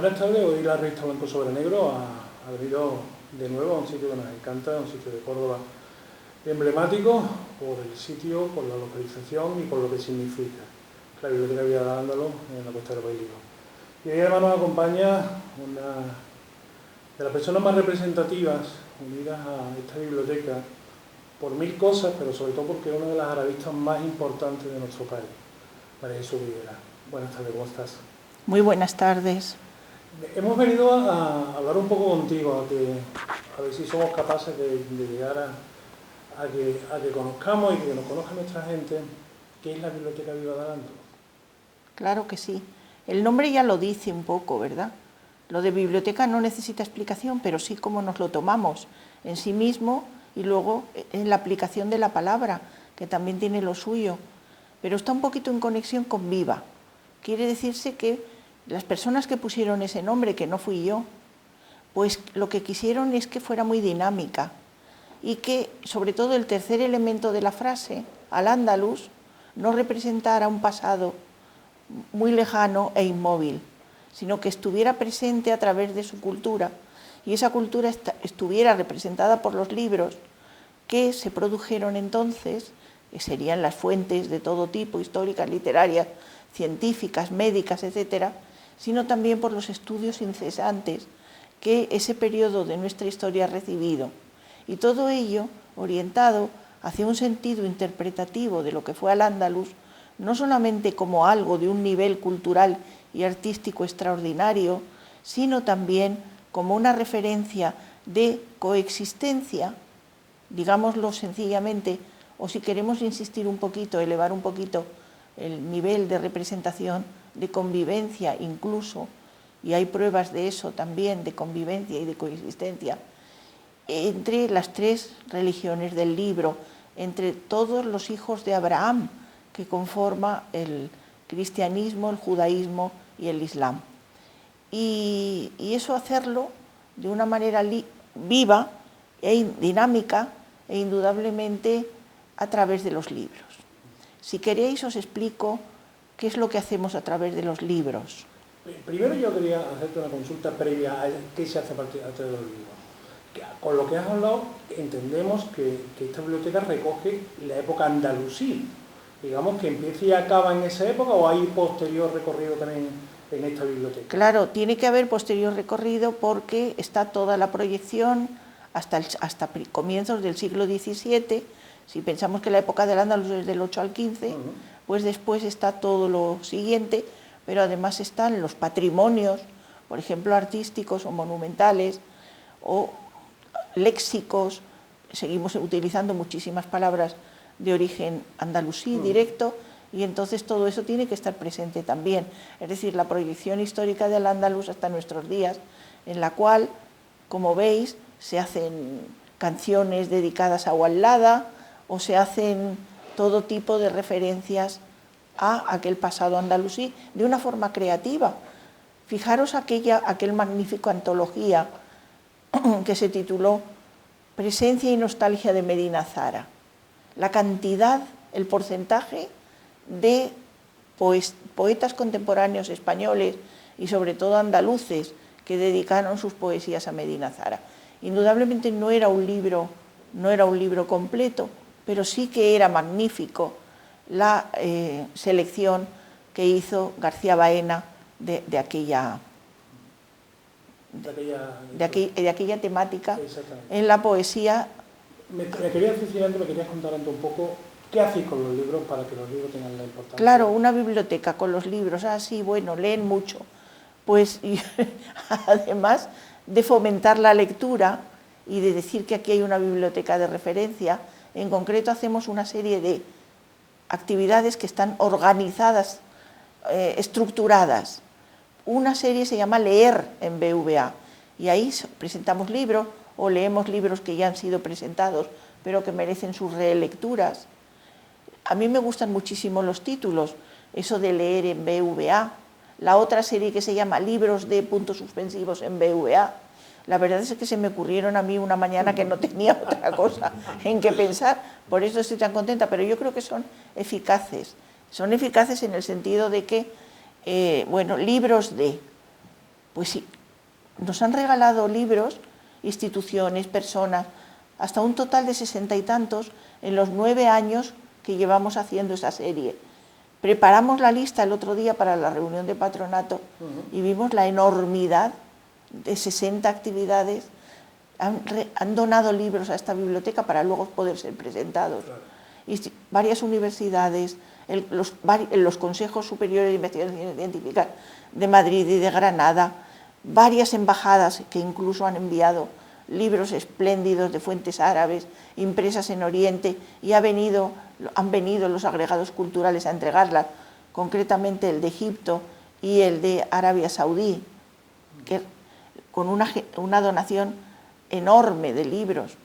Buenas tardes, hoy la revista Blanco sobre Negro ha venido de nuevo a un sitio que nos encanta, un sitio de Córdoba emblemático por el sitio, por la localización y por lo que significa la Biblioteca Villa de Ándalo en la Costa del Bailío. Y hoy además nos acompaña una de las personas más representativas unidas a esta biblioteca por mil cosas, pero sobre todo porque es una de las arabistas más importantes de nuestro país, María Jesús Viguera. Buenas tardes, ¿cómo estás? Muy buenas tardes. Hemos venido a hablar un poco contigo, a ver si somos capaces de llegar a que conozcamos y que nos conozca nuestra gente qué es la Biblioteca Villa de Ándalo. Claro que sí. El nombre ya lo dice un poco, ¿verdad? Lo de biblioteca no necesita explicación, pero sí cómo nos lo tomamos en sí mismo y luego en la aplicación de la palabra, que también tiene lo suyo. Pero está un poquito en conexión con viva. Quiere decirse que las personas que pusieron ese nombre, que no fui yo, pues lo que quisieron es que fuera muy dinámica y que, sobre todo, el tercer elemento de la frase, al-Ándalus, no representara un pasado muy lejano e inmóvil, sino que estuviera presente a través de su cultura y esa cultura estuviera representada por los libros que se produjeron entonces, que serían las fuentes de todo tipo, históricas, literarias, científicas, médicas, etcétera, sino también por los estudios incesantes que ese periodo de nuestra historia ha recibido. Y todo ello orientado hacia un sentido interpretativo de lo que fue al-Ándalus, no solamente como algo de un nivel cultural y artístico extraordinario, sino también como una referencia de coexistencia, digámoslo sencillamente, o si queremos insistir un poquito, elevar un poquito el nivel de representación, de convivencia incluso, y hay pruebas de eso también, de convivencia y de coexistencia, entre las tres religiones del libro, entre todos los hijos de Abraham, que conforma el cristianismo, el judaísmo y el islam. Y eso hacerlo de una manera viva e dinámica e indudablemente a través de los libros. Si queréis os explico qué es lo que hacemos a través de los libros. Primero yo quería hacerte una consulta previa a qué se hace a través de los libros. Con lo que has hablado entendemos que esta biblioteca recoge la época andalusí. Digamos que empieza y acaba en esa época, ¿o hay posterior recorrido también en esta biblioteca? Claro, tiene que haber posterior recorrido porque está toda la proyección hasta comienzos del siglo XVII. Si pensamos que la época del Andaluz es del 8 al 15, pues después está todo lo siguiente, pero además están los patrimonios, por ejemplo, artísticos o monumentales, o léxicos. Seguimos utilizando muchísimas palabras de origen andalusí directo, y entonces todo eso tiene que estar presente también. Es decir, la proyección histórica del Andaluz hasta nuestros días, en la cual, como veis, se hacen canciones dedicadas a Wallada, o se hacen todo tipo de referencias a aquel pasado andalusí de una forma creativa. Fijaros aquel magnífico antología que se tituló Presencia y nostalgia de Medina Zara. La cantidad, el porcentaje de poetas contemporáneos españoles y sobre todo andaluces que dedicaron sus poesías a Medina Zara. Indudablemente no era un libro completo, pero sí que era magnífico la selección que hizo García Baena de aquella temática en la poesía. Me querías contar antes un poco qué hacéis con los libros para que los libros tengan la importancia. Claro, una biblioteca con los libros, sí, bueno, leen mucho. Pues además de fomentar la lectura y de decir que aquí hay una biblioteca de referencia, en concreto hacemos una serie de actividades que están organizadas, estructuradas. Una serie se llama Leer en BVA, y ahí presentamos libros o leemos libros que ya han sido presentados pero que merecen sus relecturas. A mí me gustan muchísimo los títulos, eso de leer en BVA. La otra serie que se llama Libros de puntos suspensivos en BVA. La verdad es que se me ocurrieron a mí una mañana que no tenía otra cosa en que pensar, por eso estoy tan contenta, pero yo creo que son eficaces. Son eficaces en el sentido de que, libros de Pues sí, nos han regalado libros, instituciones, personas, hasta un total de 60 y tantos en los 9 años que llevamos haciendo esa serie. Preparamos la lista el otro día para la reunión de patronato y vimos la enormidad de 60 actividades. Han donado libros a esta biblioteca para luego poder ser presentados. Claro. Y varias universidades, los consejos superiores de investigación científica de Madrid y de Granada, varias embajadas que incluso han enviado libros espléndidos de fuentes árabes impresas en Oriente, y han venido los agregados culturales a entregarlas, concretamente el de Egipto y el de Arabia Saudí, que, con una donación enorme de libros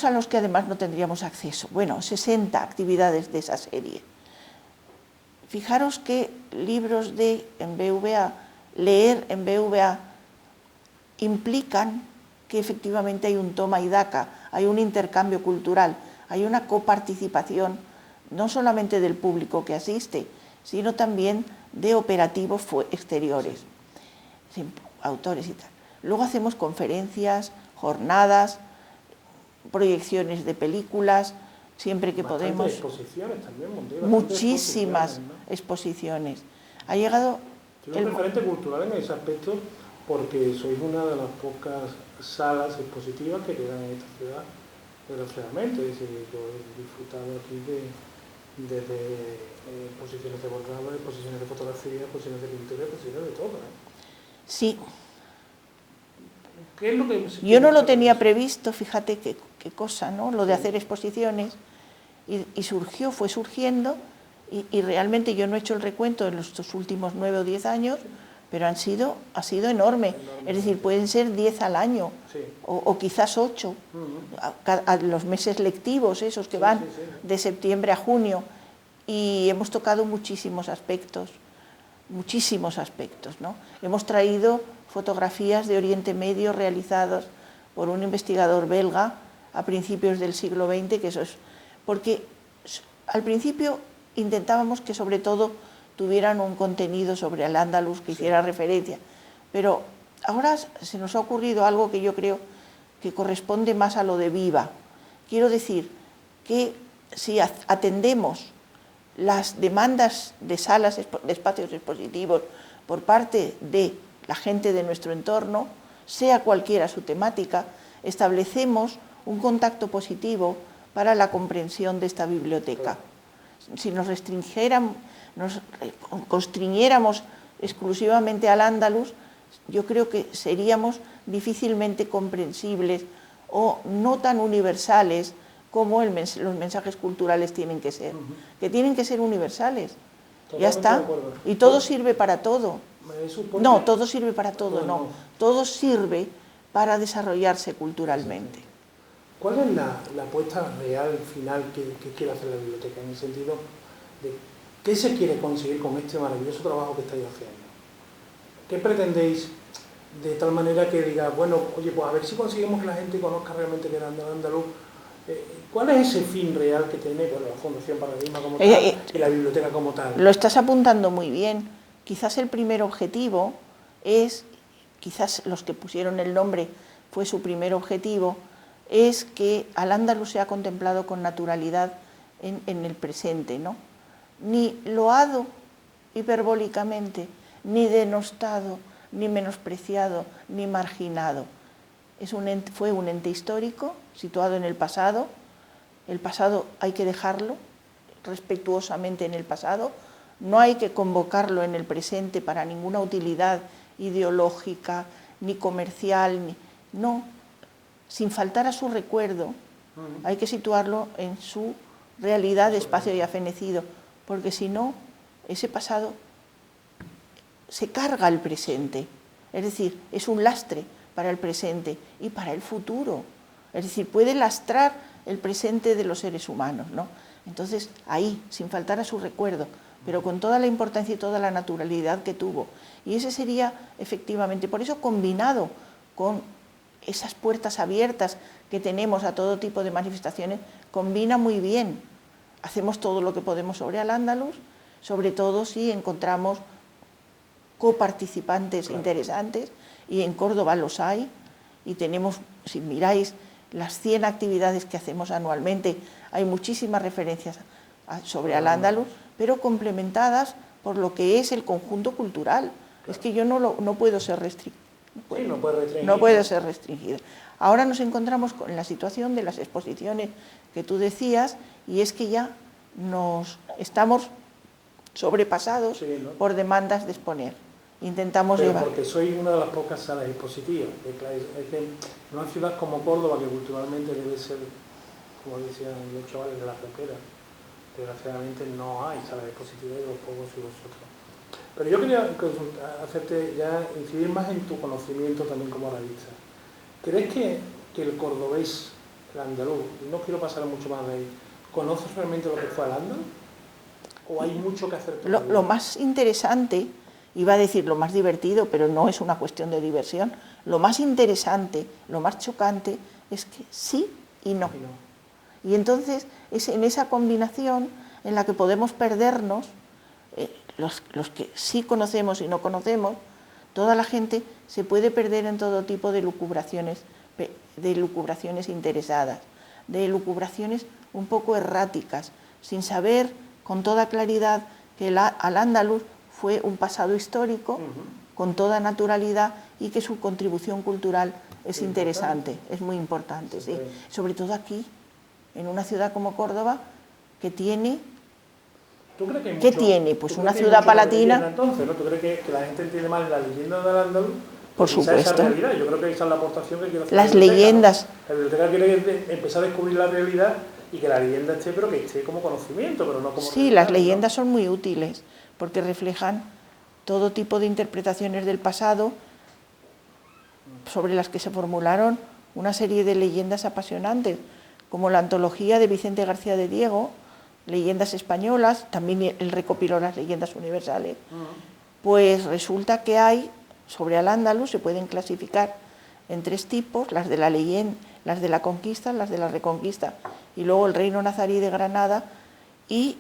a los que además no tendríamos acceso. Bueno, 60 actividades de esa serie. Fijaros que libros en BVA, leer en BVA, implican que efectivamente hay un toma y daca, hay un intercambio cultural, hay una coparticipación no solamente del público que asiste, sino también de operativos exteriores, autores y tal. Luego hacemos conferencias, jornadas, proyecciones de películas, siempre que podemos. Exposiciones también, muchísimas ¿no? exposiciones. Ha llegado Soy un referente cultural en ese aspecto, porque sois una de las pocas salas expositivas que quedan en esta ciudad, desgraciadamente. Es decir, yo he disfrutado aquí desde exposiciones de bordado, exposiciones de fotografía, exposiciones de pintura, exposiciones de todo, ¿eh? Sí. ¿Qué es lo que yo no lo tenía previsto, fíjate qué cosa, ¿no? Lo de hacer exposiciones, y fue surgiendo, y realmente yo no he hecho el recuento en estos últimos 9 o 10 años, pero ha sido enorme. Es decir, pueden ser 10 al año, sí. o quizás 8, a los meses lectivos, esos que van de septiembre a junio, y hemos tocado muchísimos aspectos, ¿no? Hemos traído fotografías de Oriente Medio realizadas por un investigador belga a principios del siglo XX, que eso es, porque al principio intentábamos que sobre todo tuvieran un contenido sobre Al-Ándalus que hiciera referencia, pero ahora se nos ha ocurrido algo que yo creo que corresponde más a lo de Viva. Quiero decir que si atendemos las demandas de salas, de espacios expositivos por parte de la gente de nuestro entorno, sea cualquiera su temática, establecemos un contacto positivo para la comprensión de esta biblioteca. Si nos constriñéramos exclusivamente al Al-Ándalus, yo creo que seríamos difícilmente comprensibles o no tan universales como los mensajes culturales tienen que ser, que tienen que ser universales. Ya está. Y todo sirve para todo. No, todo sirve para todo, no. Todo sirve para desarrollarse culturalmente. ¿Cuál es la apuesta real, final, que quiere hacer la biblioteca, en el sentido de qué se quiere conseguir con este maravilloso trabajo que estáis haciendo? ¿Qué pretendéis de tal manera que diga, bueno, oye, pues a ver si conseguimos que la gente conozca realmente que era andaluz? ¿Cuál es ese fin real que tiene la Fundación Paradigma como tal y la biblioteca como tal? Lo estás apuntando muy bien. Quizás el primer objetivo es, quizás los que pusieron el nombre fue su primer objetivo, es que Al-Ándalus sea contemplado con naturalidad en el presente, ¿no? Ni loado hiperbólicamente, ni denostado, ni menospreciado, ni marginado. Fue un ente histórico situado en el pasado. El pasado hay que dejarlo respetuosamente en el pasado, no hay que convocarlo en el presente para ninguna utilidad ideológica, ni comercial, no. Sin faltar a su recuerdo, hay que situarlo en su realidad de espacio ya fenecido, porque si no, ese pasado se carga el presente, es decir, es un lastre para el presente y para el futuro, es decir, puede lastrar el presente de los seres humanos, ¿no? Entonces, ahí, sin faltar a su recuerdo, pero con toda la importancia y toda la naturalidad que tuvo. Y ese sería, efectivamente, por eso combinado con esas puertas abiertas que tenemos a todo tipo de manifestaciones, combina muy bien. Hacemos todo lo que podemos sobre Al-Ándalus, sobre todo si encontramos coparticipantes interesantes, y en Córdoba los hay, y tenemos, si miráis las 100 actividades que hacemos anualmente, hay muchísimas referencias sobre Al-Ándalus, pero complementadas por lo que es el conjunto cultural. Es que yo no puedo ser restringida. No puedo ser restringida. Ahora nos encontramos con la situación de las exposiciones que tú decías, y es que ya nos estamos sobrepasados por demandas de exponer. Intentamos llevar. Porque soy una de las pocas salas expositivas. Es que en una ciudad como Córdoba, que culturalmente debe ser, como decían los chavales de la roquera, desgraciadamente no hay salas expositivas de los pocos y vosotros. Pero yo quería hacerte ya incidir más en tu conocimiento también como arabista. ¿Crees que el cordobés, el andaluz, y no quiero pasar mucho más de ahí, conoce realmente lo que fue Al-Ándalus? ¿O hay mucho que hacer todavía? Lo más interesante, iba a decir lo más divertido, pero no es una cuestión de diversión, lo más interesante, lo más chocante, es que sí y no. Y entonces es en esa combinación en la que podemos perdernos, los que sí conocemos y no conocemos, toda la gente se puede perder en todo tipo de lucubraciones interesadas, de lucubraciones un poco erráticas, sin saber con toda claridad que Al-Ándalus fue un pasado histórico, con toda naturalidad, y que su contribución cultural es interesante, es muy importante, sí. Sobre todo aquí, en una ciudad como Córdoba, que tiene... ¿Tú crees que hay ¿Qué mucho, tiene? Pues una ciudad palatina... Entonces, ¿no? ¿Tú crees que la gente entiende mal la leyenda del Al-Ándalus? Por supuesto. Esa realidad. Yo creo que esa es la aportación que quiero hacer. Las leyendas... ¿no? La biblioteca quiere empezar a descubrir la realidad y que la leyenda esté, pero que esté como conocimiento, pero no como... Sí, las leyendas son muy útiles, porque reflejan todo tipo de interpretaciones del pasado, sobre las que se formularon una serie de leyendas apasionantes, como la antología de Vicente García de Diego, Leyendas Españolas, también él recopiló las leyendas universales. Pues resulta que hay, sobre Al-Ándalus, se pueden clasificar en 3 tipos: las de la leyenda, las de la conquista, las de la reconquista, y luego el reino nazarí de Granada, y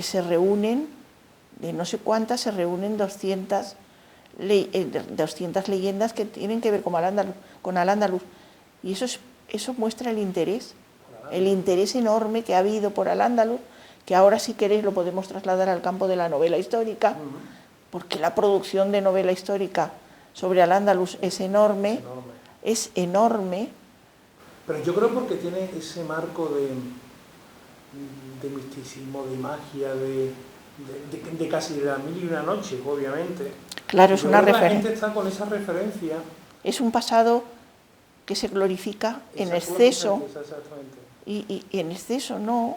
se reúnen, de no sé cuántas, se reúnen 200 leyendas que tienen que ver con Al-Ándalus, y eso muestra el interés enorme que ha habido por Al-Ándalus, que ahora, si queréis, lo podemos trasladar al campo de la novela histórica, porque la producción de novela histórica sobre Al-Ándalus es enorme. Pero yo creo porque tiene ese marco de misticismo, de magia, de casi de la mil y una noche, obviamente. Claro, es una referencia. La gente está con esa referencia. Es un pasado que se glorifica en exceso, y en exceso no.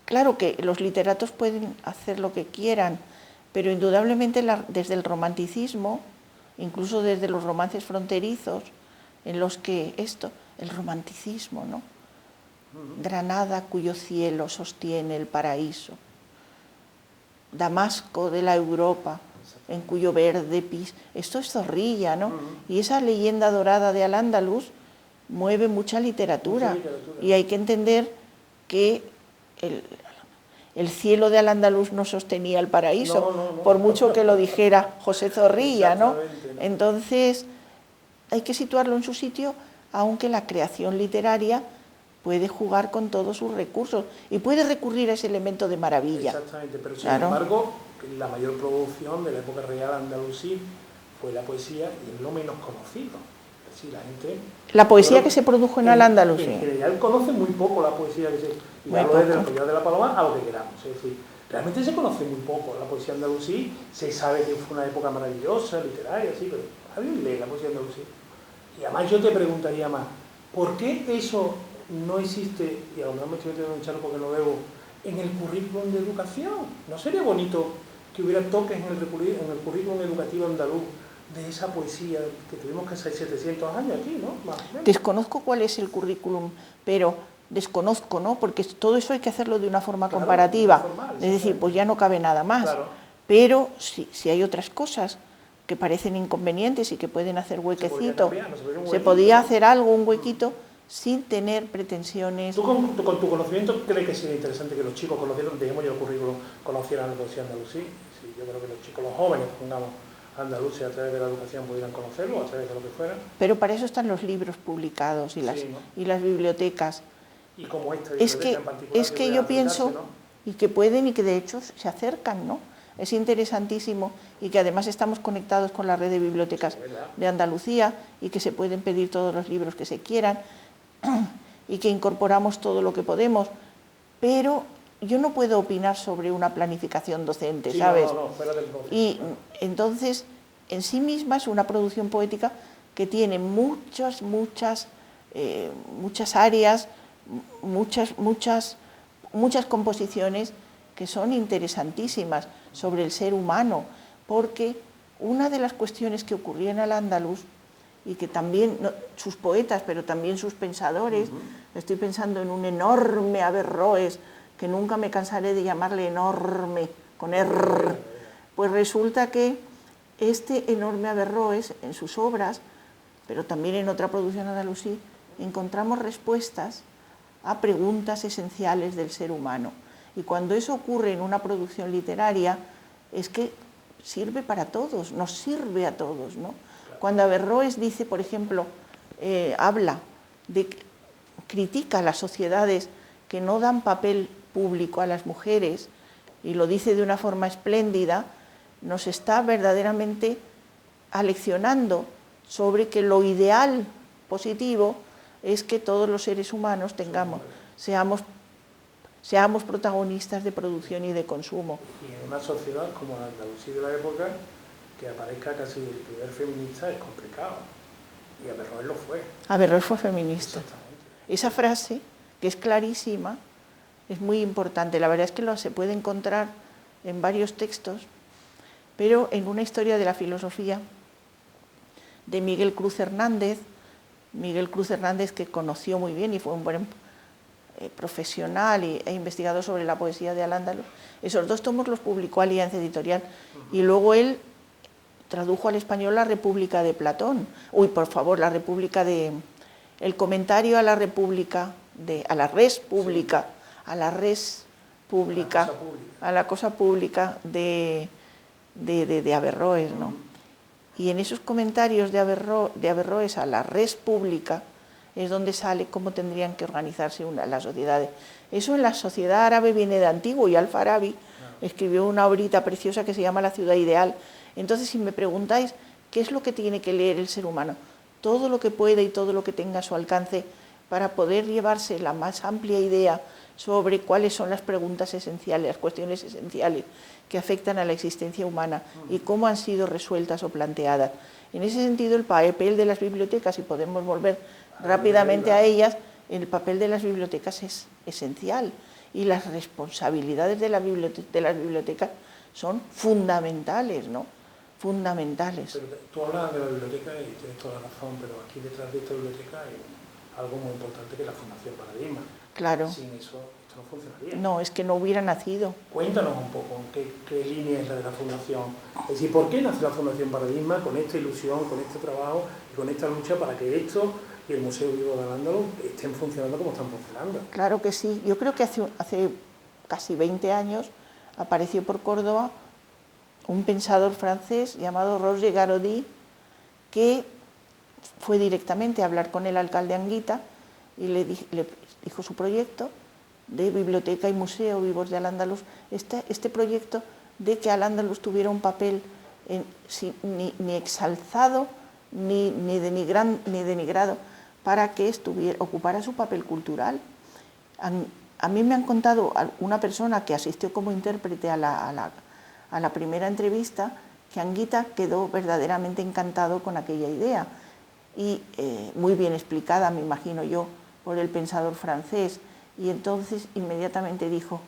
Claro que los literatos pueden hacer lo que quieran, pero indudablemente desde el romanticismo, incluso desde los romances fronterizos, en los que el romanticismo, ¿no? Granada, cuyo cielo sostiene el paraíso. Damasco de la Europa, en cuyo verde esto es Zorrilla, ¿no? Y esa leyenda dorada de Al-Ándalus mueve mucha literatura, y hay que entender que el cielo de Al-Ándalus no sostenía el paraíso, por mucho que lo dijera José Zorrilla, ¿no? Entonces hay que situarlo en su sitio, aunque la creación literaria puede jugar con todos sus recursos y puede recurrir a ese elemento de maravilla. Exactamente, pero sin embargo, la mayor producción de la época real andalusí fue la poesía, y es lo menos conocido. Es decir, la poesía que se produjo en Al-Ándalus. En general conoce muy poco la poesía que se... Y hablo desde el Collado de la Paloma a lo que queramos. Es decir, realmente se conoce muy poco la poesía andalusí. Se sabe que fue una época maravillosa, literaria, sí, pero alguien lee la poesía andalusí. Y además yo te preguntaría más, ¿por qué eso no existe, y a lo mejor me estoy metiendo en un charco porque no debo, en el currículum de educación? ¿No sería bonito que hubiera toques en el currículum educativo andaluz de esa poesía que tuvimos que hacer 700 años aquí, ¿no? Más o menos. Desconozco cuál es el currículum, pero desconozco, ¿no? Porque todo eso hay que hacerlo de una forma comparativa. Es decir, pues ya no cabe nada más. Claro. Pero si hay otras cosas que parecen inconvenientes y que pueden hacer huequecito, se podía hacer algo, un huequito, sin tener pretensiones. ¿Tú con tu conocimiento crees que sería interesante que los chicos conocieran, dejemos ya el currículum, conocieran la poesía andalusí? Sí, yo creo que los chicos, los jóvenes, pongamos, andaluces a través de la educación pudieran conocerlo, a través de lo que fuera. Pero para eso están los libros publicados y las, Sí, ¿no? y las bibliotecas. Y como esta biblioteca en particular Es que pueda yo acercarse, pienso, ¿no? y que pueden y que de hecho se acercan, ¿no? Es interesantísimo y que además estamos conectados con la red de bibliotecas de Andalucía y que se pueden pedir todos los libros que se quieran y que incorporamos todo lo que podemos, pero yo no puedo opinar sobre una planificación docente, Sí, ¿sabes? no, fuera del docente, Y claro. entonces, en sí misma es una producción poética que tiene muchas áreas, muchas composiciones que son interesantísimas sobre el ser humano, porque una de las cuestiones que ocurría en Al-Ándalus, y que también sus poetas, pero también sus pensadores, estoy pensando en un enorme Averroes, que nunca me cansaré de llamarle enorme, con R, pues resulta que este enorme Averroes, en sus obras, pero también en otra producción andalusí, encontramos respuestas a preguntas esenciales del ser humano. Y cuando eso ocurre en una producción literaria, es que sirve para todos, nos sirve a todos, ¿no? Cuando Averroes dice, por ejemplo, critica a las sociedades que no dan papel público a las mujeres, y lo dice de una forma espléndida, nos está verdaderamente aleccionando sobre que lo ideal positivo es que todos los seres humanos seamos protagonistas de producción y de consumo. Y en una sociedad como la Andalucía de la época, que aparezca casi el primer feminista es complicado. Y Averroes lo fue. Averroes fue feminista. Exactamente. Esa frase, que es clarísima, es muy importante. La verdad es que se puede encontrar en varios textos, pero en una historia de la filosofía de Miguel Cruz Hernández, que conoció muy bien y fue un buen profesional e investigador sobre la poesía de Al-Ándalus. Esos dos tomos los publicó Alianza Editorial y luego él tradujo al español La República de Platón. El comentario a la República, a la res pública a la cosa pública de Averroes, ¿no? Y en esos comentarios de Averroes a la res pública es donde sale cómo tendrían que organizarse las sociedades. Eso en la sociedad árabe viene de antiguo, y Al-Farabi escribió una obrita preciosa que se llama La ciudad ideal. Entonces, si me preguntáis qué es lo que tiene que leer el ser humano, todo lo que pueda y todo lo que tenga a su alcance para poder llevarse la más amplia idea sobre cuáles son las preguntas esenciales, las cuestiones esenciales que afectan a la existencia humana y cómo han sido resueltas o planteadas. En ese sentido, el papel de las bibliotecas, y podemos volver rápidamente a ellas, el papel de las bibliotecas es esencial y las responsabilidades de las bibliotecas son fundamentales, ¿no? Fundamentales. Pero tú hablas de la biblioteca y tienes toda la razón, pero aquí detrás de esta biblioteca hay algo muy importante que es la Fundación Paradigma. Claro. Sin eso esto no funcionaría. No, es que no hubiera nacido. Cuéntanos un poco qué línea es la de la Fundación. Es decir, ¿por qué nace la Fundación Paradigma con esta ilusión, con este trabajo y con esta lucha para que esto y el Museo Vivo de Al-Ándalus estén funcionando como están funcionando? Claro que sí. Yo creo que hace casi 20 años apareció por Córdoba un pensador francés llamado Roger Garaudy, que fue directamente a hablar con el alcalde Anguita y le dijo su proyecto de biblioteca y museo vivos de Al-Ándalus, este proyecto de que Al-Ándalus tuviera un papel ni exalzado ni denigrado, para que ocupara su papel cultural. A mí me han contado una persona que asistió como intérprete a la primera entrevista, que Anguita quedó verdaderamente encantado con aquella idea, y muy bien explicada, me imagino yo, por el pensador francés, y entonces inmediatamente dijo,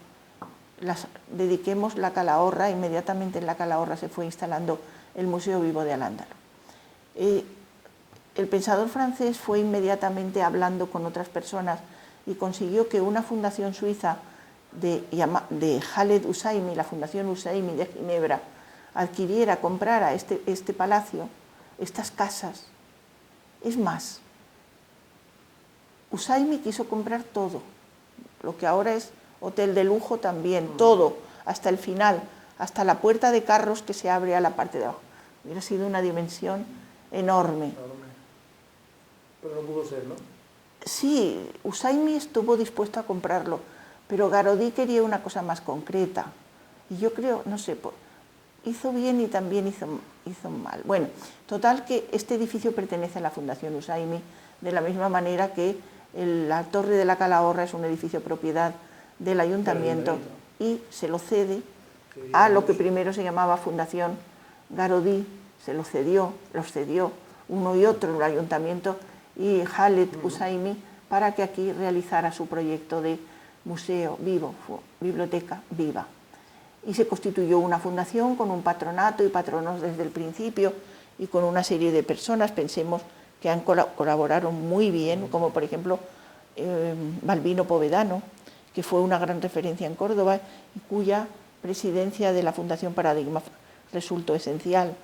dediquemos la Calahorra. Inmediatamente en la Calahorra se fue instalando el Museo Vivo de Al-Ándalus. El pensador francés fue inmediatamente hablando con otras personas y consiguió que una fundación suiza de Khaled Hosseini, la Fundación Hosseini de Ginebra, comprara este palacio, estas casas. Es más, Hosseini quiso comprar todo, lo que ahora es hotel de lujo también, todo, hasta el final, hasta la puerta de carros que se abre a la parte de abajo. Hubiera sido una dimensión enorme. Pero no pudo ser, ¿no? Sí, Husaymi estuvo dispuesto a comprarlo, pero Garodí quería una cosa más concreta. Y yo creo, no sé, hizo bien y también hizo mal. Bueno, total que este edificio pertenece a la Fundación Husaymi, de la misma manera que la Torre de la Calahorra es un edificio propiedad del ayuntamiento y se lo cede a lo que primero se llamaba Fundación Garodí, se lo cedió, los cedió uno y otro, el ayuntamiento y Khaled Husaymi, para que aquí realizara su proyecto de museo vivo, biblioteca viva. Y se constituyó una fundación con un patronato y patronos desde el principio y con una serie de personas, pensemos que colaboraron muy bien, como por ejemplo Balbino Povedano, que fue una gran referencia en Córdoba y cuya presidencia de la Fundación Paradigma resultó esencial.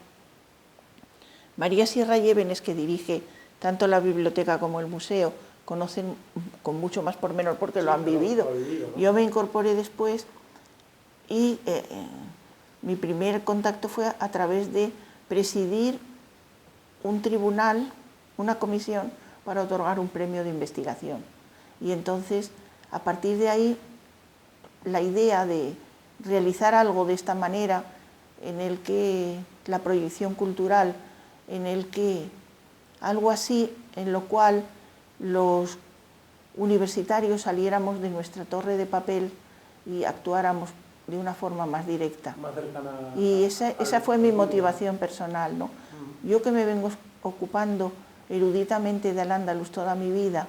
María Sierra Llévenes, que dirige tanto la biblioteca como el museo, conocen con mucho más pormenor porque lo han vivido. ¿No? Yo me incorporé después y mi primer contacto fue a través de presidir un tribunal, una comisión para otorgar un premio de investigación. Y entonces, a partir de ahí, la idea de realizar algo de esta manera, en el que la proyección cultural, en el que algo así, en lo cual los universitarios saliéramos de nuestra torre de papel y actuáramos de una forma más directa. Más cercana y esa fue mi motivación personal, ¿no? Yo que me vengo ocupando eruditamente del Andaluz toda mi vida,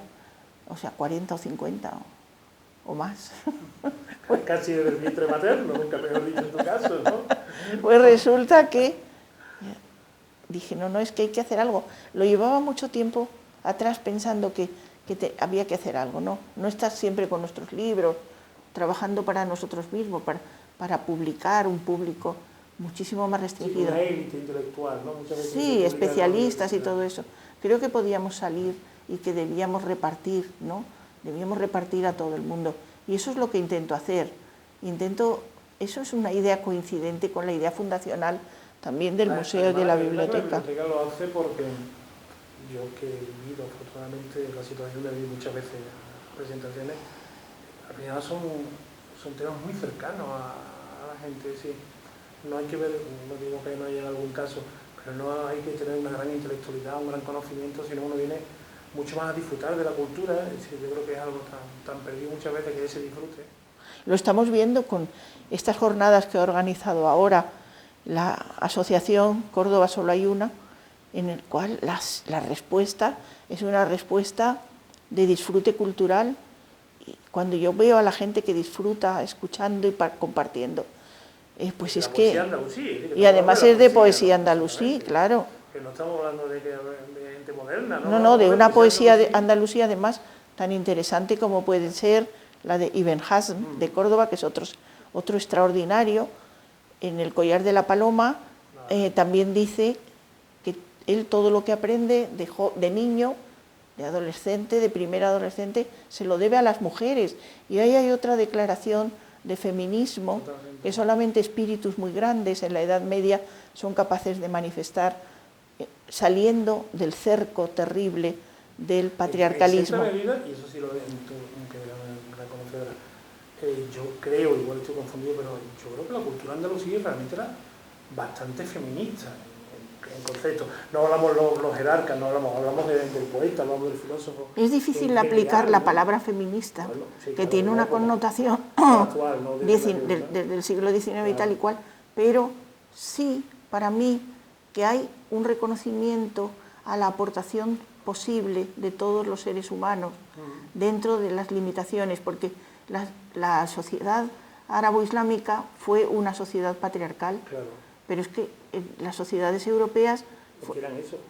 o sea, 40 o 50 o más. Casi desde el vientre materno, nunca mejor dicho en tu caso, ¿no? Pues resulta que dije, no, es que hay que hacer algo. Lo llevaba mucho tiempo atrás pensando que había que hacer algo, ¿no? No estar siempre con nuestros libros, trabajando para nosotros mismos, para publicar un público muchísimo más restringido. Sí, una élite intelectual, ¿no? Muchas veces sí, especialistas y todo eso. Creo que podíamos salir y que debíamos repartir, ¿no? Debíamos repartir a todo el mundo. Y eso es lo que intento hacer. Eso es una idea coincidente con la idea fundacional también del museo y de la biblioteca. La biblioteca lo hace porque yo que he vivido afortunadamente la situación de vivir muchas veces presentaciones, al final son temas muy cercanos a la gente, sí. No hay que ver, no digo que no haya algún caso, pero no hay que tener una gran intelectualidad, un gran conocimiento, sino uno viene mucho más a disfrutar de la cultura. Yo creo que es algo tan perdido muchas veces que se disfrute. Lo estamos viendo con estas jornadas que ha organizado ahora la asociación Córdoba Solo Hay Una, en el cual la respuesta es una respuesta de disfrute cultural. Y cuando yo veo a la gente que disfruta escuchando y compartiendo, pues es que... Andalusí, y además es de poesía andalusí, claro. Que no estamos hablando de gente moderna, ¿no? No, de una poesía andalusí además tan interesante como puede ser la de Ibn Hazm de Córdoba, que es otro extraordinario. En El collar de la paloma también dice que él todo lo que aprende de niño, de adolescente, de primer adolescente, se lo debe a las mujeres. Y ahí hay otra declaración de feminismo que solamente espíritus muy grandes en la Edad Media son capaces de manifestar, saliendo del cerco terrible del patriarcalismo. En medida, y eso sí lo ves tú, que la conocedora, yo creo, igual estoy confundido, pero yo creo que la cultura andalusí realmente era bastante feminista en concepto. No hablamos los jerarcas, no hablamos del poeta, hablamos del filósofo. Es difícil aplicar la palabra feminista, bueno, sí, que tiene una connotación actual, ¿no? del siglo XIX y tal y cual, pero sí, para mí, que hay un reconocimiento a la aportación posible de todos los seres humanos dentro de las limitaciones, porque la sociedad árabo-islámica fue una sociedad patriarcal, claro. Pero es que las sociedades europeas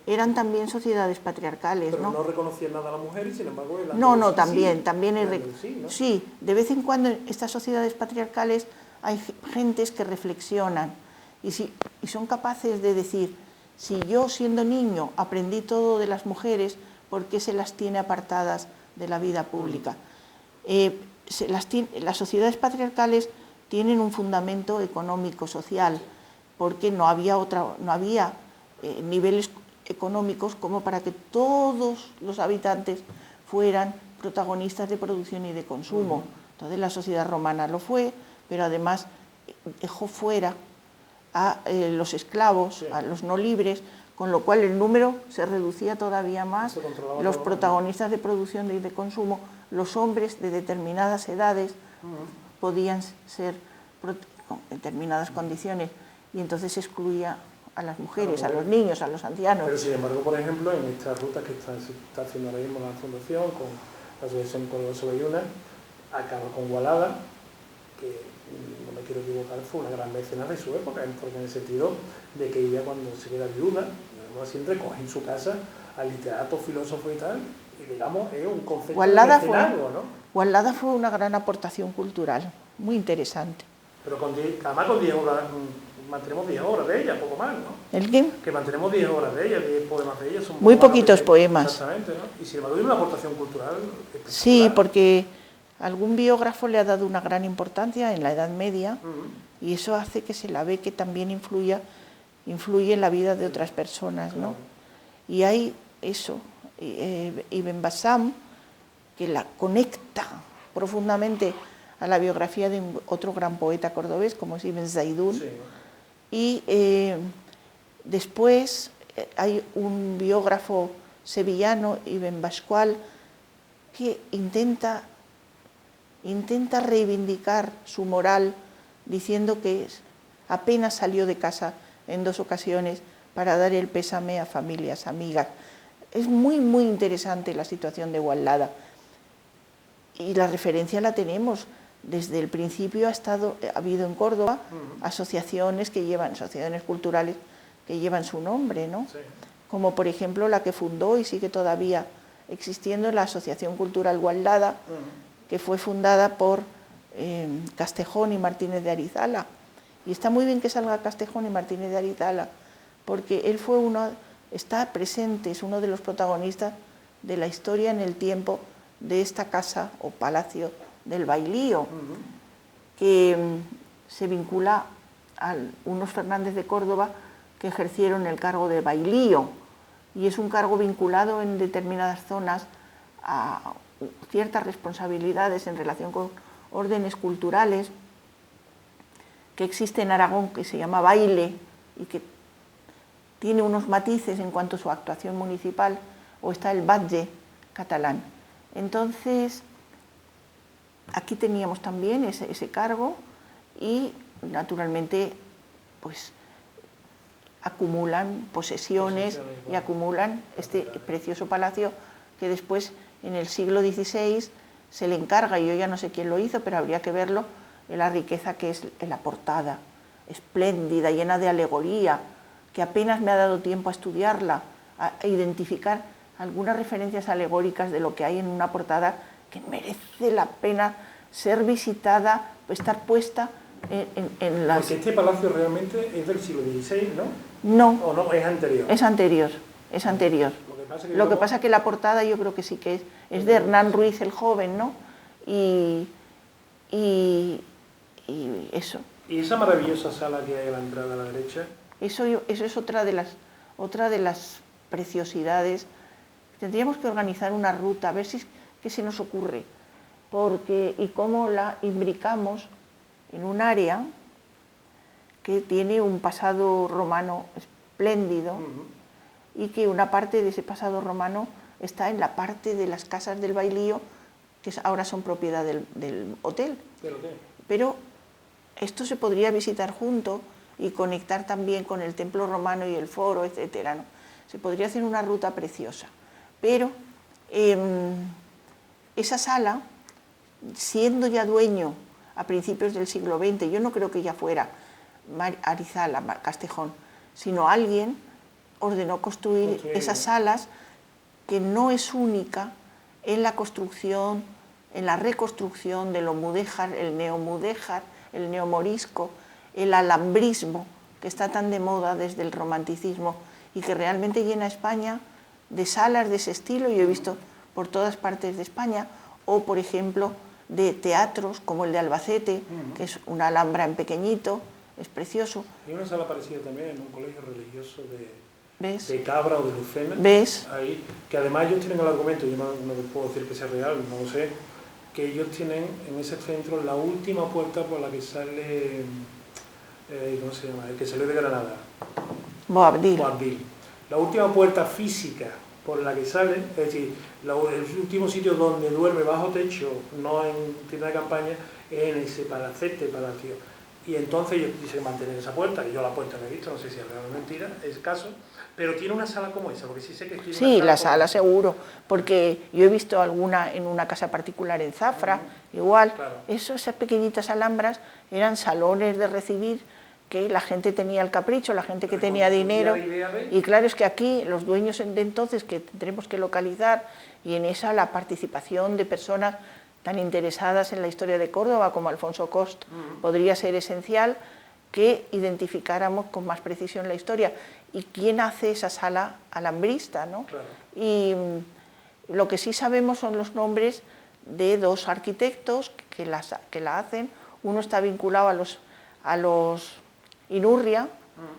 eran también sociedades patriarcales. Pero no reconocían nada a la mujer y sin embargo... No, también ¿no? Sí, de vez en cuando en estas sociedades patriarcales hay gentes que reflexionan y son capaces de decir, si yo siendo niño aprendí todo de las mujeres, ¿por qué se las tiene apartadas de la vida pública? Las sociedades patriarcales tienen un fundamento económico, social, porque no había niveles económicos como para que todos los habitantes fueran protagonistas de producción y de consumo. Entonces la sociedad romana lo fue, pero además dejó fuera a los esclavos, a los no libres, con lo cual el número se reducía todavía más. Los protagonistas de producción y de consumo, los hombres de determinadas edades, podían ser con determinadas condiciones, y entonces se excluía a las mujeres, a los niños, a los ancianos. Pero sin embargo, por ejemplo, en esta ruta que está haciendo ahora mismo la Fundación con la Asociación Córdoba Sobrelluna, acaba con Igualada, que no me quiero equivocar, fue una gran mecenas de su época, porque en el sentido de que ella, cuando se queda viuda, siempre coge en su casa al literato, filósofo y tal, y digamos es un concepto de mecenazgo, ¿no? Igualada fue una gran aportación cultural, muy interesante. Pero además con 10 horas, mantenemos 10 horas de ella, poco más, ¿no? ¿El qué? Que mantenemos 10 horas de ella, 10 poemas de ella. Son muy poquitos poemas. Exactamente, ¿no? Y sin embargo hay una aportación cultural espectacular. Sí, porque algún biógrafo le ha dado una gran importancia en la Edad Media, y eso hace que se la ve que también influye en la vida de otras personas, ¿no? Y hay eso, Ibn Bassam, que la conecta profundamente a la biografía de otro gran poeta cordobés, como es Ibn Zaidún. Sí. Y después hay un biógrafo sevillano, Ibn Pascual, que intenta reivindicar su moral, diciendo que apenas salió de casa en 2 ocasiones para dar el pésame a familias, amigas. Es muy, muy interesante la situación de Igualada. Y la referencia la tenemos. Desde el principio ha habido en Córdoba asociaciones culturales que llevan su nombre, ¿no? Sí. Como por ejemplo la que fundó y sigue todavía existiendo, la Asociación Cultural Igualada, que fue fundada por Castejón y Martínez de Arizala. Y está muy bien que salga Castejón y Martínez de Arizala, porque él está presente, es uno de los protagonistas de la historia en el tiempo de esta casa o palacio del Bailío, que se vincula a unos Fernández de Córdoba que ejercieron el cargo de bailío, y es un cargo vinculado en determinadas zonas a ciertas responsabilidades en relación con órdenes culturales que existe en Aragón, que se llama baile y que tiene unos matices en cuanto a su actuación municipal, o está el batlle catalán. Entonces, aquí teníamos también ese cargo, y naturalmente pues acumulan posesiones y acumulan este precioso palacio que después en el siglo XVI se le encarga, y yo ya no sé quién lo hizo, pero habría que verlo, de la riqueza que es la portada, espléndida, llena de alegoría, que apenas me ha dado tiempo a estudiarla, a identificar algunas referencias alegóricas de lo que hay en una portada que merece la pena ser visitada, estar puesta en las... Porque este palacio realmente es del siglo XVI, ¿no? No. ¿O no? Es anterior. Es anterior, es anterior. Lo que pasa es que la portada yo creo que sí que es de Hernán Ruiz el Joven, ¿no? Y eso. ¿Y esa maravillosa sala que hay a la entrada a la derecha? Eso es otra de las preciosidades. Tendríamos que organizar una ruta, a ver qué se nos ocurre, y cómo la imbricamos en un área que tiene un pasado romano espléndido, y que una parte de ese pasado romano está en la parte de las casas del Bailío, que ahora son propiedad del hotel. Pero esto se podría visitar junto y conectar también con el templo romano y el foro, etcétera, ¿no? Se podría hacer una ruta preciosa. Pero esa sala, siendo ya dueño a principios del siglo XX, yo no creo que ya fuera Arizala, Castejón, sino alguien ordenó construir esas salas, que no es única en la construcción, en la reconstrucción de lo mudéjar, el neomudéjar, el neomorisco, el alambrismo, que está tan de moda desde el romanticismo y que realmente llena España de salas de ese estilo. Yo he visto por todas partes de España, o por ejemplo de teatros como el de Albacete, que es una alhambra en pequeñito, es precioso. Y una sala parecida también en un colegio religioso ¿Ves? de Cabra o de Lucena. ¿Ves? Ahí, que además ellos tienen el argumento, yo no puedo decir que sea real, no lo sé, que ellos tienen en ese centro la última puerta por la que sale, ¿cómo se llama? El que salió de Granada. Boabdil. Boabdil. La última puerta física por la que sale, es decir, el último sitio donde duerme bajo techo, no en tienda de campaña, es en ese palacete, palacio. Y entonces ellos dicen mantener esa puerta, y yo la puerta la he visto, no sé si es real o mentira, es caso, pero tiene una sala como esa, porque sí sé que tiene Sí, una la sala sala seguro, porque yo he visto alguna en una casa particular en Zafra, igual, claro. esas pequeñitas alhambras eran salones de recibir que la gente tenía el capricho, la gente que tenía dinero, y claro, es que aquí los dueños de entonces que tendremos que localizar, y en esa la participación de personas tan interesadas en la historia de Córdoba como Alfonso Cost podría ser esencial, que identificáramos con más precisión la historia. ¿Y quién hace esa sala alambrista, no? Claro. Y lo que sí sabemos son los nombres de dos arquitectos que la hacen. Uno está vinculado a los Inurria,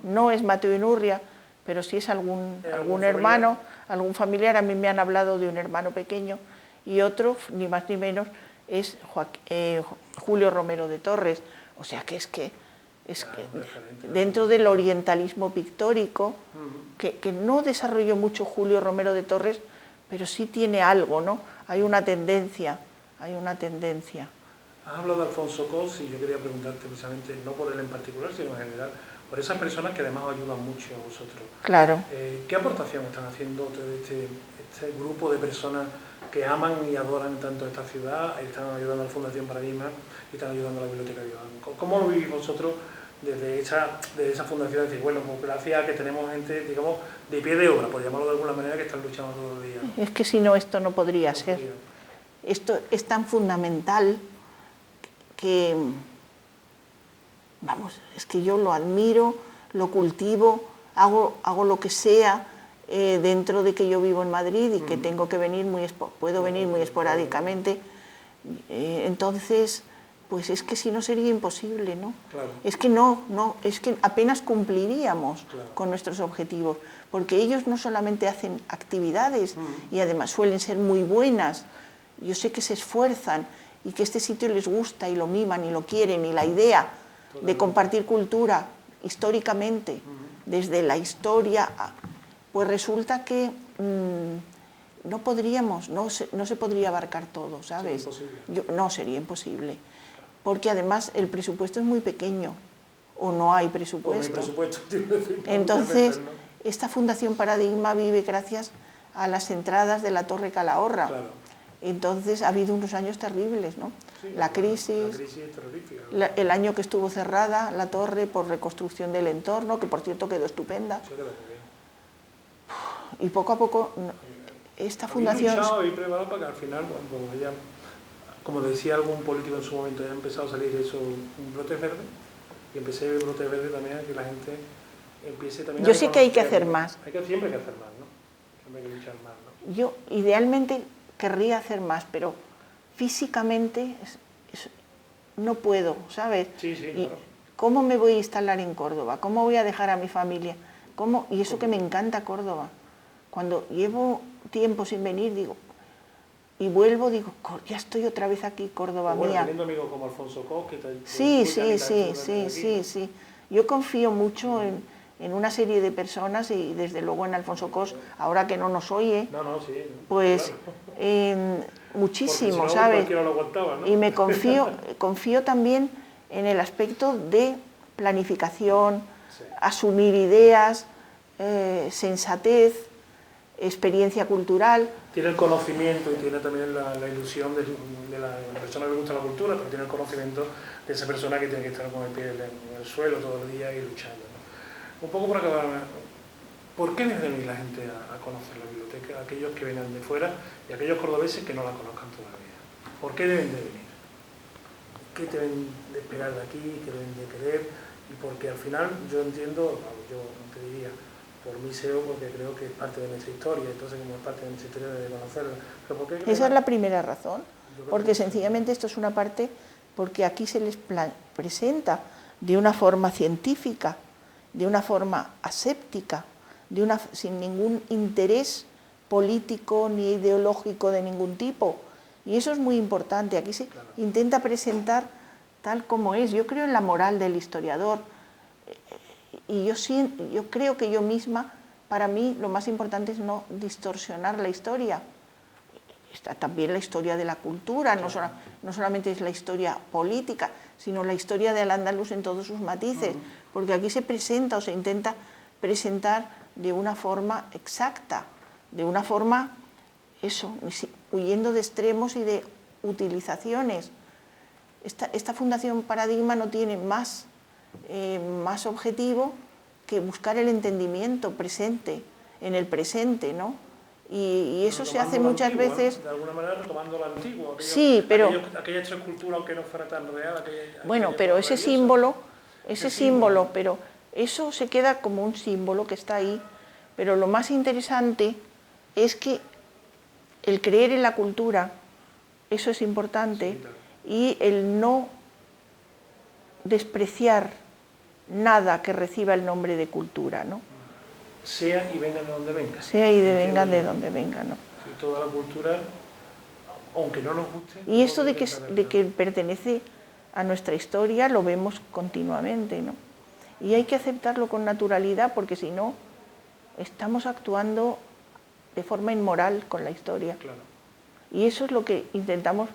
no es Mateo Inurria, pero sí es algún hermano, algún familiar. A mí me han hablado de un hermano pequeño, y otro, ni más ni menos, es Julio Romero de Torres. O sea que es que dentro del orientalismo pictórico, que no desarrolló mucho Julio Romero de Torres, pero sí tiene algo, ¿no? Hay una tendencia. Has hablado de Alfonso Cos, y yo quería preguntarte precisamente, no por él en particular, sino en general, por esas personas que además os ayudan mucho a vosotros. Claro. ¿Qué aportación están haciendo este grupo de personas que aman y adoran tanto esta ciudad, están ayudando a la Fundación Paradigma y están ayudando a la Biblioteca Iván? ¿Cómo lo vivís vosotros desde esa fundación? Es decir, bueno, pues gracias a que tenemos gente, digamos, de pie de obra, por llamarlo de alguna manera, que están luchando todos los días. Es que si no, esto no podría ser. Esto es tan fundamental que, vamos, es que yo lo admiro, lo cultivo, hago lo que sea, dentro de que yo vivo en Madrid y que tengo que venir puedo venir muy esporádicamente. Entonces, pues es que si no sería imposible, ¿no? Claro. Es que es que apenas cumpliríamos con nuestros objetivos, porque ellos no solamente hacen actividades y además suelen ser muy buenas. Yo sé que se esfuerzan y que este sitio les gusta y lo miman y lo quieren, y la idea de compartir cultura históricamente, desde la historia, pues resulta que no podríamos, no se podría abarcar todo, ¿sabes? No sería imposible, porque además el presupuesto es muy pequeño, o no hay presupuesto. Entonces, esta Fundación Paradigma vive gracias a las entradas de la Torre Calahorra. Claro. Entonces ha habido unos años terribles, ¿no? Sí, la crisis es terrorífica. El año que estuvo cerrada la torre por reconstrucción del entorno, que por cierto quedó estupenda. Sí, quedó muy bien. Y poco a poco esta fundación... Habéis preparado para que al final, cuando ya, como decía algún político en su momento, ya ha empezado a salir eso, un brote verde, y empecé a ver brote verde también, a que la gente empiece también Yo sé que hay que hacer más. Siempre hay que hacer más, ¿no? Siempre hay que luchar más, ¿no? Yo idealmente querría hacer más, pero físicamente no puedo, ¿sabes? Sí, claro. ¿Cómo me voy a instalar en Córdoba? ¿Cómo voy a dejar a mi familia? Y eso que me encanta Córdoba. Cuando llevo tiempo sin venir, digo, y vuelvo, digo, ya estoy otra vez aquí, Córdoba mía. Teniendo amigos como Alfonso Cos, que Sí. Yo confío mucho en una serie de personas, y desde luego en Alfonso Cos, ahora que no nos oye, pues muchísimo, porque si no, ¿sabes? cualquiera lo aguantaba, ¿no? Y me confío también en el aspecto de planificación, asumir ideas, sensatez, experiencia cultural. Tiene el conocimiento y tiene también la ilusión de la persona que le gusta la cultura, pero tiene el conocimiento de esa persona que tiene que estar con el pie en el suelo todo el día y luchando, ¿no? Un poco por acabar, ¿por qué debe venir la gente a conocer la biblioteca? Aquellos que vengan de fuera y aquellos cordobeses que no la conozcan todavía. ¿Por qué deben de venir? ¿Qué deben de esperar de aquí? ¿Qué deben de querer? Y porque al final yo entiendo, yo te diría, por mi SEO, porque creo que es parte de nuestra historia, entonces como es parte de nuestra historia debe conocerla. Esa es la primera razón, porque sencillamente esto es una parte, porque aquí se les presenta de una forma científica, de una forma aséptica, sin ningún interés político ni ideológico de ningún tipo. Y eso es muy importante. Aquí se intenta presentar tal como es. Yo creo en la moral del historiador. Y yo creo que yo misma, para mí, lo más importante es no distorsionar la historia. Está también la historia de la cultura, no solamente es la historia política, sino la historia de Al-Ándalus en todos sus matices, porque aquí se presenta o se intenta presentar de una forma exacta, de una forma, huyendo de extremos y de utilizaciones. Esta Fundación Paradigma no tiene más objetivo que buscar el entendimiento presente, en el presente, ¿no? Y eso se hace muchas veces... ¿no? De alguna manera retomando lo antiguo. Sí, pero... Aquella escultura, aunque no fuera tan real... Bueno, pero ese símbolo, pero eso se queda como un símbolo que está ahí. Pero lo más interesante es que el creer en la cultura, eso es importante, y el no despreciar nada que reciba el nombre de cultura, ¿no? Sea y venga de donde venga. Sea y venga de donde venga, ¿no? Sí, toda la cultura, aunque no nos guste... Y esto de que pertenece a nuestra historia lo vemos continuamente, ¿no? Y hay que aceptarlo con naturalidad, porque si no, estamos actuando de forma inmoral con la historia. Claro. Y eso es lo que intentamos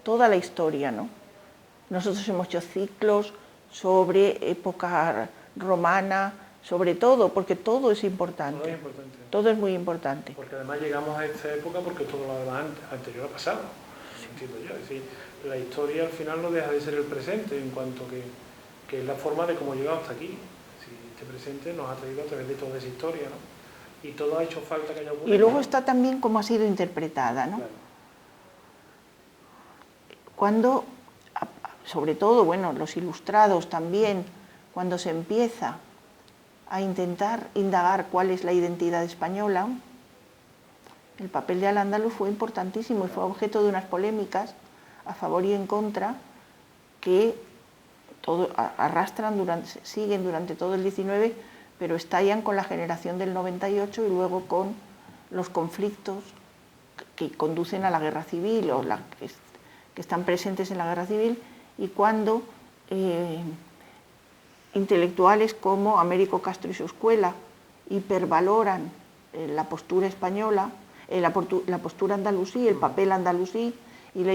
toda la historia, ¿no? Nosotros hemos hecho ciclos sobre época romana, sobre todo, porque todo es importante. Todo es importante. Todo es muy importante. Porque además llegamos a esta época porque todo lo demás anterior ha pasado, entiendo yo. Es decir, la historia al final no deja de ser el presente, en cuanto que es la forma de cómo llegamos hasta aquí. Si este presente nos ha traído a través de toda esa historia, ¿no? Y todo ha hecho falta que haya ocurrido. Y luego está también cómo ha sido interpretada, ¿no? Claro. Cuando, sobre todo, bueno, los ilustrados también, cuando se empieza a intentar indagar cuál es la identidad española, el papel de Al-Ándalus fue importantísimo y fue objeto de unas polémicas a favor y en contra que siguen durante todo el XIX, pero estallan con la generación del 98 y luego con los conflictos que conducen a la guerra civil o que están presentes en la guerra civil, y cuando intelectuales como Américo Castro y su escuela hipervaloran la postura española, la postura andalusí, el papel andalusí y la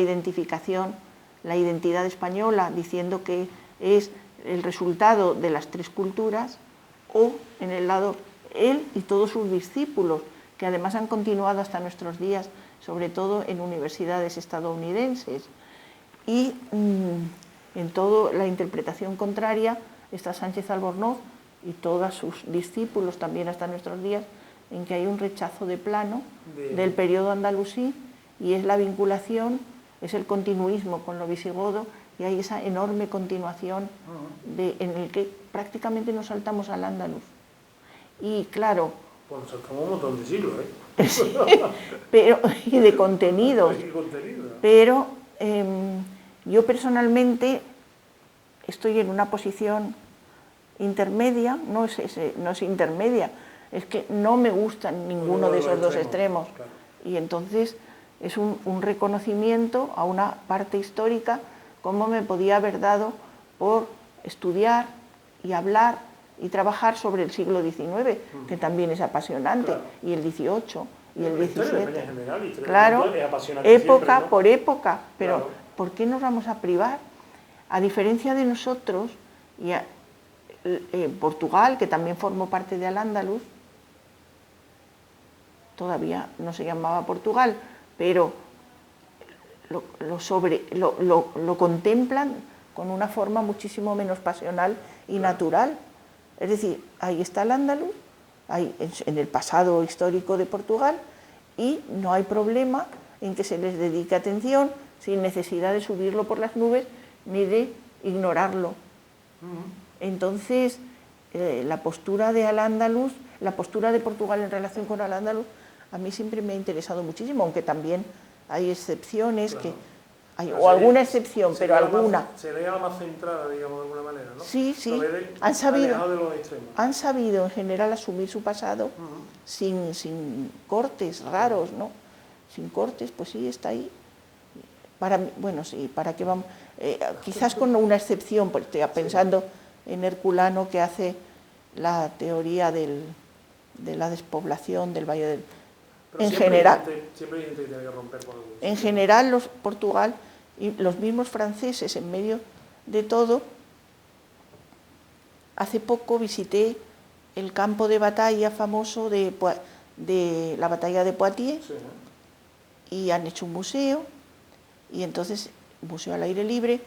identidad española, diciendo que es el resultado de las tres culturas, o en el lado él y todos sus discípulos, que además han continuado hasta nuestros días, sobre todo en universidades estadounidenses. Y en toda la interpretación contraria está Sánchez Albornoz y todos sus discípulos también hasta nuestros días, en que hay un rechazo de plano del periodo andalusí, y es la vinculación, es el continuismo con lo visigodo, y hay esa enorme continuación en el que prácticamente nos saltamos al Al-Ándalus. Y claro... Bueno, saltamos un montón de siglos, ¿eh? Sí, y de contenidos. Pero yo personalmente estoy en una posición intermedia, no es intermedia, es que no me gustan ninguno de esos dos extremos. Claro. Y entonces es un reconocimiento a una parte histórica, como me podía haber dado por estudiar y hablar y trabajar sobre el siglo XIX, que también es apasionante, claro. Y el XVIII y el XVII. Claro, época siempre, ¿no? Por época, pero claro. ¿Por qué nos vamos a privar? A diferencia de nosotros, y Portugal, que también formó parte de Al-Ándalus, todavía no se llamaba Portugal, pero lo contemplan con una forma muchísimo menos pasional y natural. Es decir, ahí está Al-Ándalus, en el pasado histórico de Portugal, y no hay problema en que se les dedique atención sin necesidad de subirlo por las nubes ni de ignorarlo. Entonces, la postura de Al-Ándalus, la postura de Portugal en relación con Al-Ándalus, a mí siempre me ha interesado muchísimo, aunque también hay excepciones, claro. o alguna excepción, pero alguna. Sería la más centrada, digamos, de alguna manera, ¿no? Sí, sí, Alejado de los extremos. han sabido en general asumir su pasado sin cortes raros, ¿no? Sin cortes, pues sí, está ahí. Bueno, sí, ¿para qué vamos? Quizás con una excepción, porque estoy pensando en Herculano, que hace la teoría de la despoblación del Valle del... Pero en siempre general, siempre hay gente que tiene que romper con algo. en general, Portugal y los mismos franceses, en medio de todo, hace poco visité el campo de batalla famoso de la batalla de Poitiers, y han hecho un museo, y entonces, un museo al aire libre,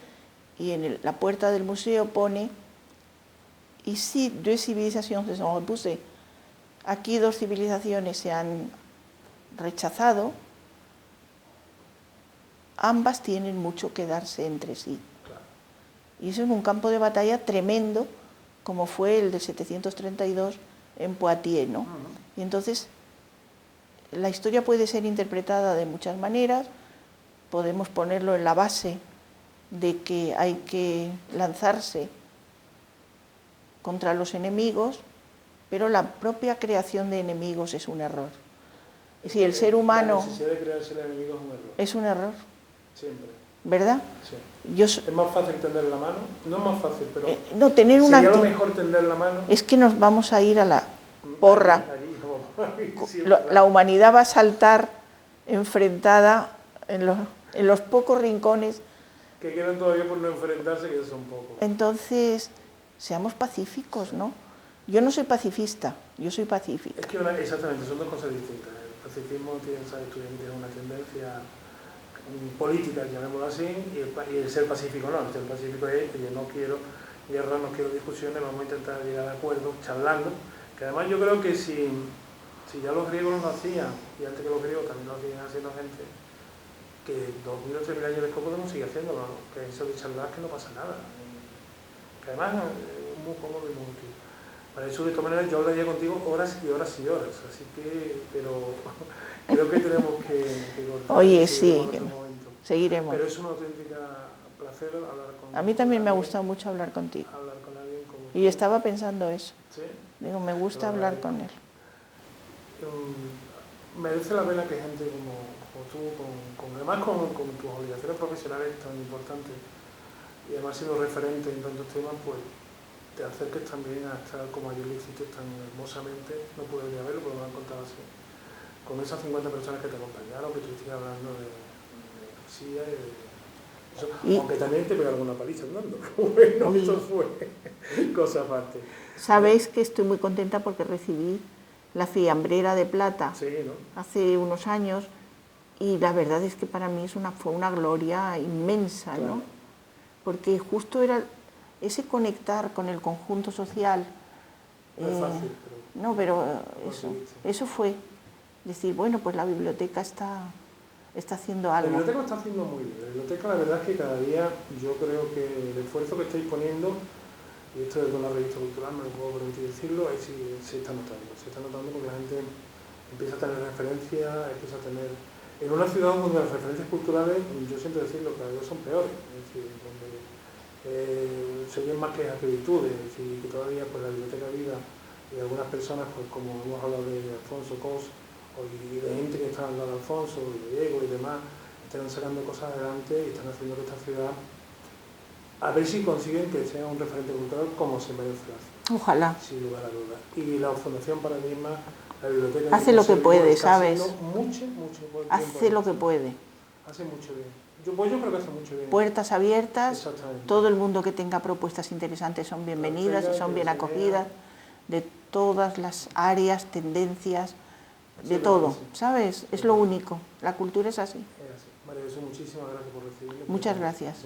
y en la puerta del museo pone «Ici, deux civilisations se sont repoussées». Aquí dos civilizaciones se han rechazado, ambas tienen mucho que darse entre sí. Claro. Y eso en un campo de batalla tremendo, como fue el de 732 en Poitiers, ¿no? Y entonces, la historia puede ser interpretada de muchas maneras, podemos ponerlo en la base de que hay que lanzarse contra los enemigos, pero la propia creación de enemigos es un error. Si el ser humano... La necesidad de crearse el enemigo es un error. Es un error. Siempre. ¿Verdad? Sí. Es más fácil tender la mano, no es más fácil, pero no, tener una sería lo mejor tender la mano. Es que nos vamos a ir a la porra. La humanidad va a saltar enfrentada en los pocos rincones. Que quedan todavía por no enfrentarse, que son pocos. Entonces, seamos pacíficos, ¿no? Yo no soy pacifista, yo soy pacífica. Es que exactamente, son dos cosas distintas. El pacifismo tiene una tendencia política, llamémoslo así, y el ser pacífico no. El ser pacífico es que yo no quiero guerra, no quiero discusiones, vamos a intentar llegar a acuerdos, charlando. Que además yo creo que si ya los griegos lo hacían, y antes que los griegos también lo hacían haciendo gente, que 2000 o 3000 años después podemos seguir haciéndolo, ¿no? Que eso de charlar que no pasa nada. Que además es muy cómodo y muy útil. Para eso, de todas maneras, yo hablaría contigo horas y horas y horas, así que, pero creo que tenemos que cortar. Oye, sí, seguiremos. Pero es una auténtica placer hablar con... A mí también me ha gustado mucho hablar contigo. Hablar con alguien como... Y estaba pensando eso. ¿Sí? Digo, me gusta hablar con él. Merece la pena que gente como tú, además con tus obligaciones profesionales tan importantes, y además siendo referente en tantos temas, pues te acerques también a estar como ayer lo hiciste tan hermosamente, no puedo ni verlo porque me lo han contado así, con esas 50 personas que te acompañaron, que estuviste hablando de poesía y de eso, aunque también te pegaron una paliza andando, bueno, eso fue cosa aparte. Sabéis que estoy muy contenta porque recibí la fiambrera de plata hace unos años, y la verdad es que para mí fue una gloria inmensa, claro, ¿no? Porque justo era ese conectar con el conjunto social. No es fácil, pero eso fue decir, bueno, pues la biblioteca está haciendo algo. La biblioteca lo está haciendo muy bien. La biblioteca, la verdad es que cada día yo creo que el esfuerzo que estáis poniendo, y esto es de una revista cultural, me lo puedo permitir decirlo, se está notando. Se está notando porque la gente empieza a tener referencias, empieza a tener... En una ciudad donde las referencias culturales, yo siempre decirlo, cada vez son peores, es decir, donde se oyen más quejas que virtudes, es decir, que todavía pues, la Biblioteca Vida y algunas personas, pues como hemos hablado de Alfonso Cos, y de gente que está al lado de Alfonso, y de Diego y demás, están sacando cosas adelante y están haciendo que esta ciudad, a ver si consiguen que sea un referente cultural como se merece. Ojalá. Sin lugar a dudas. Y la Fundación Paradigma, la biblioteca... Hace lo que puede, ¿sabes? Mucho hace lo que puede. Hace mucho bien. Yo creo que hace mucho bien. Puertas abiertas, todo el mundo que tenga propuestas interesantes son bienvenidas y son bien acogidas, de todas las áreas, tendencias, de todo, ¿sabes? Es lo único. La cultura es así. María Jesús, muchísimas gracias por recibirme. Muchas gracias.